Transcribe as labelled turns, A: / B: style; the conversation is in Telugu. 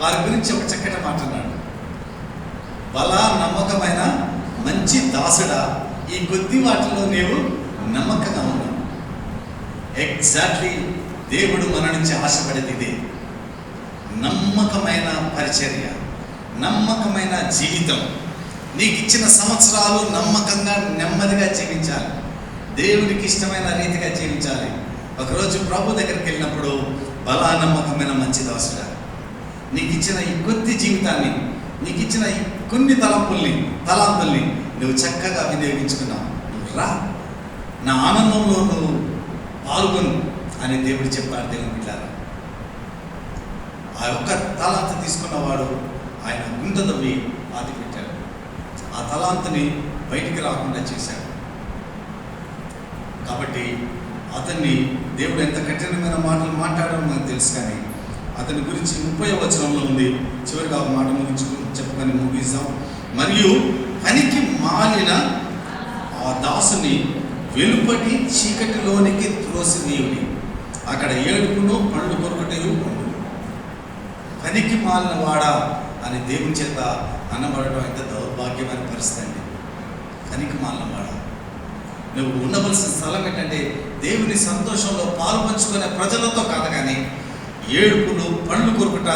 A: వారి గురించి ఒక చక్కటి మాట అన్నాడు. బలా నమ్మకమైన మంచి దాసుడా, ఈ కొద్ది వాటిలో నీవు నమ్మకంగా ఉన్నావు. ఎగ్జాక్ట్లీ దేవుడు మన నుంచి ఆశపడేది ఇదే. నమ్మకమైన పరిచర్య, నమ్మకమైన జీవితం. నీకు ఇచ్చిన సంవత్సరాలు నమ్మకంగా నెమ్మదిగా జీవించాలి, దేవునికి ఇష్టమైన రీతిగా జీవించాలి. ఒకరోజు ప్రభు దగ్గరికి వెళ్ళినప్పుడు, బలా నమ్మకమైన మంచి దాసుడా, నీకు ఇచ్చిన ఈ కొద్ది జీవితాన్ని, నీకు ఇచ్చిన ఈ కొన్ని తలాంతుల్ని నువ్వు చక్కగా వినియోగించుకున్నావు. నువ్వు రా, నా ఆనందంలో నువ్వు పాల్గొను అని దేవుడు చెప్పాడు. దేవుని బిడ్డలారా, ఆ ఒక్క తలాంత తీసుకున్నవాడు ఆయన గుంట తవ్వి పాతి పెట్టాడు. ఆ తలాంతుని బయటికి రాకుండా చేశాడు. కాబట్టి అతన్ని దేవుడు ఎంత కఠినమైన మాటలు మాట్లాడడం మనకు తెలుసు. కానీ అతని గురించి 30వ వచనంలో ఉంది. చివరిగా ఒక మాట చెప్పుకొని ముగిస్తాం. మరియు పనికి మాలిన ఆ దాసుని వెలుపటి చీకటిలోనికి త్రోసివేయుడి, అక్కడ ఏడుపును పళ్ళు కొరకటయు ఉండు. పనికి మాలిన వాడా అని దేవుని చేత అన్నబడటం ఎంత దౌర్భాగ్యమైన పరిస్థితి అండి. పనికి మాలిన వాడా, నువ్వు ఉండవలసిన స్థలం ఏంటంటే దేవుని సంతోషంలో పాల్పంచుకునే ప్రజలతో కాదు, కానీ ఏడుపులు పళ్ళు కొరుకుట